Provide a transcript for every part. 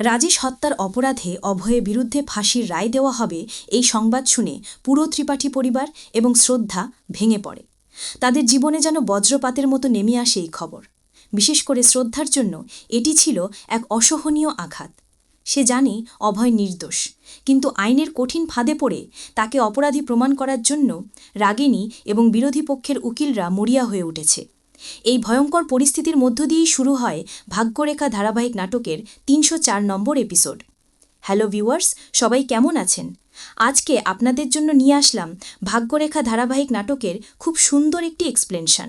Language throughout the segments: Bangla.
রাজেশ হত্যার অপরাধে অভয়ের বিরুদ্ধে ফাঁসির রায় দেওয়া হবে এই সংবাদ শুনে পুরো ত্রিপাঠী পরিবার এবং শ্রদ্ধা ভেঙে পড়ে। তাদের জীবনে যেন বজ্রপাতের মতো নেমে আসে এই খবর। বিশেষ করে শ্রদ্ধার জন্য এটি ছিল এক অসহনীয় আঘাত। সে জানে অভয় নির্দোষ, কিন্তু আইনের কঠিন ফাঁদে পড়ে তাকে অপরাধী প্রমাণ করার জন্য রাগিনী এবং বিরোধী পক্ষের উকিলরা মরিয়া হয়ে উঠেছে। এই ভয়ঙ্কর পরিস্থিতির মধ্য দিয়েই শুরু হয় ভাগ্যরেখা ধারাবাহিক নাটকের ৩০৪ নম্বর এপিসোড। হ্যালো ভিউয়ার্স, সবাই কেমন আছেন? আজকে আপনাদের জন্য নিয়ে আসলাম ভাগ্যরেখা ধারাবাহিক নাটকের খুব সুন্দর একটি এক্সপ্লেনেশন।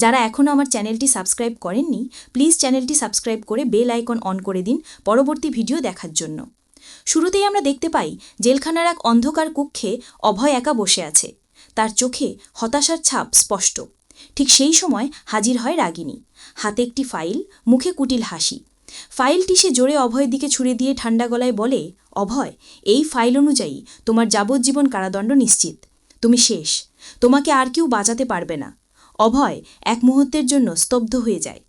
যারা এখনও আমার চ্যানেলটি সাবস্ক্রাইব করেননি, প্লিজ চ্যানেলটি সাবস্ক্রাইব করে বেল আইকন অন করে দিন পরবর্তী ভিডিও দেখার জন্য। শুরুতেই আমরা দেখতে পাই জেলখানার এক অন্ধকার কক্ষে অভয় একা বসে আছে। তার চোখে হতাশার ছাপ স্পষ্ট। ঠিক সেই সময় হাজির হয় রাগিনী, হাতে একটি ফাইল, মুখে কুটিল হাসি। ফাইলটি সে জোরে অভয়ের দিকে ছুড়ে দিয়ে ঠান্ডা গলায় বলে, অভয়, এই ফাইল অনুযায়ী তোমার যাবজ্জীবন কারাদণ্ড নিশ্চিত। তুমি শেষ, তোমাকে আর কেউ বাঁচাতে পারবে না। অভয় এক মুহূর্তের জন্য স্তব্ধ হয়ে যায়।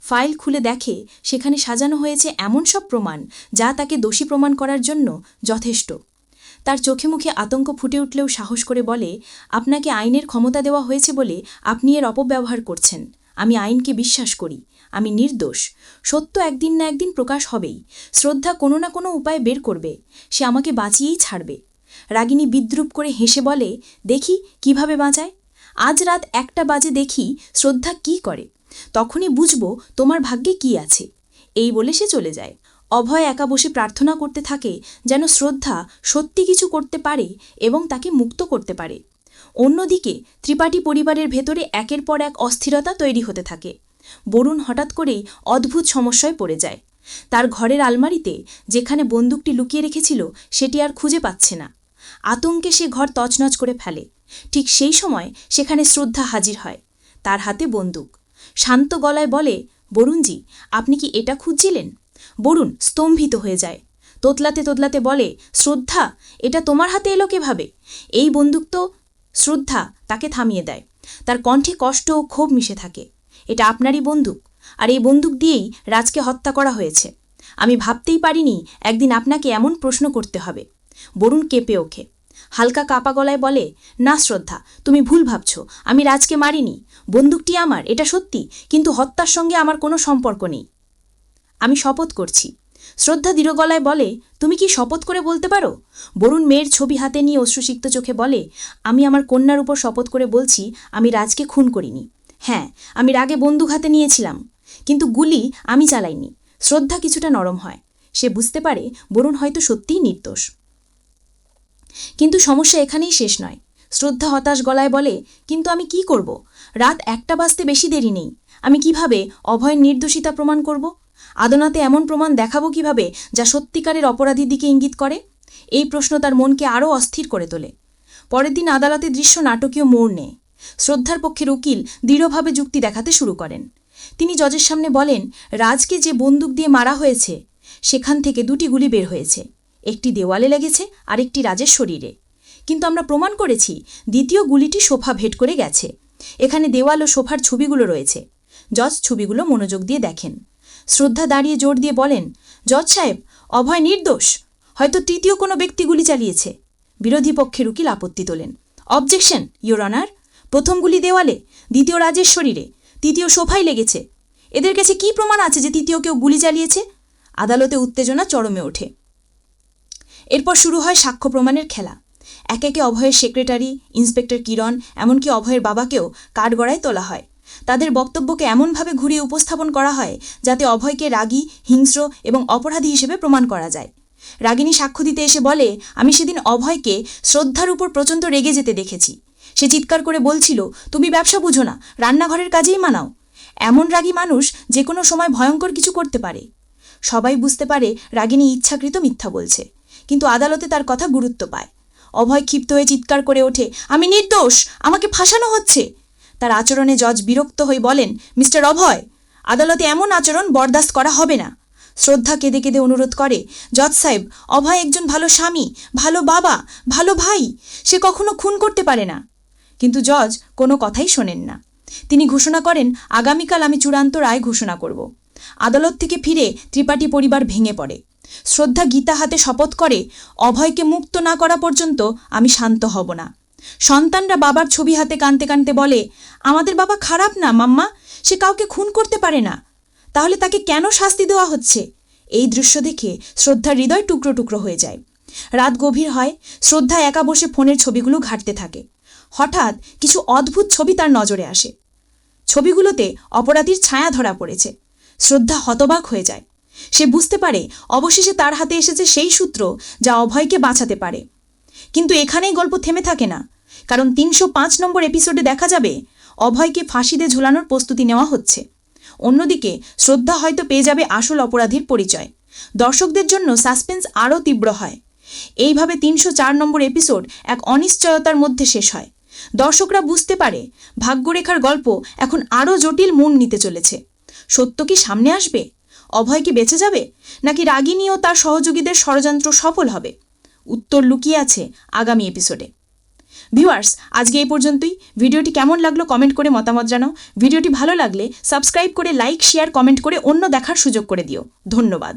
ফাইল খুলে দেখে সেখানে সাজানো হয়েছে এমন সব প্রমাণ যা তাকে দোষী প্রমাণ করার জন্য যথেষ্ট। তার চোখে মুখে আতঙ্ক ফুটে উঠলেও সাহস করে বলে, আপনাকে আইনের ক্ষমতা দেওয়া হয়েছে বলে আপনি এর অপব্যবহার করছেন। আমি আইনকে বিশ্বাস করি, আমি নির্দোষ। সত্য একদিন না একদিন প্রকাশ হবেই। শ্রদ্ধা কোনো না কোনো উপায় বের করবে, সে আমাকে বাঁচিয়েই ছাড়বে। রাগিনী বিদ্রূপ করে হেসে বলে, দেখি কিভাবে বাঁচায়। আজ রাত 1টা বাজে দেখি শ্রদ্ধা কি করে, তখনই বুঝবো তোমার ভাগ্যে কি আছে। এই বলে সে চলে যায়। অভয় একা বসে প্রার্থনা করতে থাকে যেন শ্রদ্ধা সত্যি কিছু করতে পারে এবং তাকে মুক্ত করতে পারে। অন্যদিকে ত্রিপাঠী পরিবারের ভেতরে একের পর এক অস্থিরতা তৈরি হতে থাকে। বরুণ হঠাৎ করেই অদ্ভুত সমস্যায় পড়ে যায়। তার ঘরের আলমারিতে যেখানে বন্দুকটি লুকিয়ে রেখেছিল সেটি আর খুঁজে পাচ্ছে না। আতঙ্কে সে ঘর তছনছ করে ফেলে। ঠিক সেই সময় সেখানে শ্রদ্ধা হাজির হয়, তার হাতে বন্দুক। শান্ত গলায় বলে, বরুণজি, আপনি কি এটা খুঁজছিলেন? বরুণ স্তম্ভিত হয়ে যায়। তোতলাতে তোতলাতে বলে, শ্রদ্ধা, এটা তোমার হাতে এলো কিভাবে? এই বন্দুক তো। শ্রদ্ধা তাকে থামিয়ে দেয়। তার কণ্ঠে কষ্ট ও ক্ষোভ মিশে থাকে। এটা আপনারই বন্দুক, আর এই বন্দুক দিয়েই রাজকে হত্যা করা হয়েছে। আমি ভাবতেই পারিনি একদিন আপনাকে এমন প্রশ্ন করতে হবে। বরুণ কেঁপে ওঠে। হালকা কাপা গলায় বলে, না শ্রদ্ধা, তুমি ভুল ভাবছ। আমি রাজকে মারিনি। বন্দুকটি আমার, এটা সত্যি, কিন্তু হত্যার সঙ্গে আমার কোনো সম্পর্ক নেই। আমি শপথ করছি। শ্রদ্ধা দৃঢ় গলায় বলে, তুমি কি শপথ করে বলতে পারো? বরুণ মেয়ের ছবি হাতে নিয়ে অশ্রুসিক্ত চোখে বলে, আমি আমার কন্যার উপর শপথ করে বলছি আমি রাজকে খুন করিনি। হ্যাঁ, আমি রাগে বন্দুক হাতে নিয়েছিলাম, কিন্তু গুলি আমি চালাইনি। শ্রদ্ধা কিছুটা নরম হয়। সে বুঝতে পারে বরুণ হয়তো সত্যিই নির্দোষ। কিন্তু সমস্যা এখানেই শেষ নয়। শ্রদ্ধা হতাশ গলায় বলে, কিন্তু আমি কি করব? রাত 1টা বাজতে বেশি দেরি নেই। আমি কিভাবে অভয়ের নির্দোষিতা প্রমাণ করব? আদালতে এমন প্রমাণ দেখাবো কিভাবে যা সত্যিকারের অপরাধীর দিকে ইঙ্গিত করে? এই প্রশ্ন তার মনকে আরও অস্থির করে তোলে। পরের দিন আদালতের দৃশ্য নাটকীয় মোড় নেয়। শ্রদ্ধার পক্ষের উকিল দৃঢ়ভাবে যুক্তি দেখাতে শুরু করেন। তিনি জজের সামনে বলেন, রাজকে যে বন্দুক দিয়ে মারা হয়েছে সেখান থেকে 2টি গুলি বের হয়েছে। একটি দেওয়ালে লেগেছে, আরেকটি রাজের শরীরে। কিন্তু আমরা প্রমাণ করেছি দ্বিতীয় গুলিটি সোফা ভেদ করে গেছে। এখানে দেওয়াল ও সোফার ছবিগুলো রয়েছে। জজ ছবিগুলো মনোযোগ দিয়ে দেখেন। শ্রদ্ধা দাঁড়িয়ে জোর দিয়ে বলেন, জজ সাহেব, অভয় নির্দোষ। হয়তো তৃতীয় কোনো ব্যক্তি গুলি চালিয়েছে। বিরোধী পক্ষের উকিল আপত্তি তোলেন। Objection, your honour. প্রথম গুলি দেওয়ালে, দ্বিতীয় রাজের শরীরে, তৃতীয় সোফায় লেগেছে। এদের কাছে কি প্রমাণ আছে যে তৃতীয় কেউ গুলি চালিয়েছে? আদালতে উত্তেজনা চরমে ওঠে। এরপর শুরু হয় সাক্ষ্য প্রমাণের খেলা। একে একে অভয়ের সেক্রেটারি, ইন্সপেক্টর কিরণ, এমনকি অভয়ের বাবাকেও কাঠগড়ায় তোলা হয়। তাদের বক্তব্যকে এমনভাবে ঘুরিয়ে উপস্থাপন করা হয় যাতে অভয়কে রাগী, হিংস্র এবং অপরাধী হিসেবে প্রমাণ করা যায়। রাগিনী সাক্ষ্য দিতে এসে বলে, আমি সেদিন অভয়কে শ্রদ্ধার উপর প্রচণ্ড রেগে যেতে দেখেছি। সে চিৎকার করে বলছিল, তুমি ব্যবসা বুঝো না, রান্নাঘরের কাজেই মানাও। এমন রাগী মানুষ যে কোনো সময় ভয়ঙ্কর কিছু করতে পারে। সবাই বুঝতে পারে রাগিনী ইচ্ছাকৃত মিথ্যা বলছে, কিন্তু আদালতে তার কথা গুরুত্ব পায়। অভয় ক্ষিপ্ত হয়ে চিৎকার করে ওঠে, আমি নির্দোষ, আমাকে ফাঁসানো হচ্ছে। তার আচরণে জজ বিরক্ত হয়ে বলেন, মিস্টার অভয়, আদালতে এমন আচরণ বরদাস্ত করা হবে না। শ্রদ্ধা কেঁদে কেঁদে অনুরোধ করে, জজ সাহেব, অভয় একজন ভালো স্বামী, ভালো বাবা, ভালো ভাই। সে কখনো খুন করতে পারে না। কিন্তু জজ কোনো কথাই শোনেন না। তিনি ঘোষণা করেন, আগামীকাল আমি চূড়ান্ত রায় ঘোষণা করব। আদালত থেকে ফিরে ত্রিপাঠী পরিবার ভেঙে পড়ে। শ্রদ্ধা গীতা হাতে শপথ করে, অভয়কে মুক্ত না করা পর্যন্ত আমি শান্ত হব না। সন্তানরা বাবার ছবি হাতে কাঁদতে কাঁদতে বলে, আমাদের বাবা খারাপ না মাম্মা, সে কাউকে খুন করতে পারে না, তাহলে তাকে কেন শাস্তি দেওয়া হচ্ছে? এই দৃশ্য দেখে শ্রদ্ধার হৃদয় টুকরো টুকরো হয়ে যায়। রাত গভীর হয়, শ্রদ্ধা একা বসে ফোনের ছবিগুলো ঘাঁটতে থাকে। হঠাৎ কিছু অদ্ভুত ছবি তার নজরে আসে। ছবিগুলোতে অপরাধীর ছায়া ধরা পড়েছে। শ্রদ্ধা হতবাক হয়ে যায়। সে বুঝতে পারে অবশেষে তার হাতে এসেছে সেই সূত্র যা অভয়কে বাঁচাতে পারে। কিন্তু এখানেই গল্প থেমে থাকে না, কারণ ৩০৫ নম্বর এপিসোডে দেখা যাবে অভয়কে ফাঁসিতে ঝুলানোর প্রস্তুতি নেওয়া হচ্ছে। অন্যদিকে শ্রদ্ধা হয়তো পেয়ে যাবে আসল অপরাধীর পরিচয়। দর্শকদের জন্য সাসপেন্স আরও তীব্র হয়। এইভাবে ৩০৪ নম্বর এপিসোড এক অনিশ্চয়তার মধ্যে শেষ হয়। দর্শকরা বুঝতে পারে ভাগ্যরেখার গল্প এখন আরও জটিল মোড় নিতে চলেছে। সত্য কি সামনে আসবে? অভয় কি বেঁচে যাবে, নাকি রাগিনী ও তার সহযোগীদের ষড়যন্ত্র সফল হবে? উত্তর লুকিয়ে আছে আগামী এপিসোডে। ভিউয়ার্স, আজকে এই পর্যন্তই। ভিডিওটি কেমন লাগলো কমেন্ট করে মতামত জানাও। ভিডিওটি ভালো লাগলে সাবস্ক্রাইব করে লাইক, শেয়ার, কমেন্ট করে অন্য দেখার সুযোগ করে দিও। ধন্যবাদ।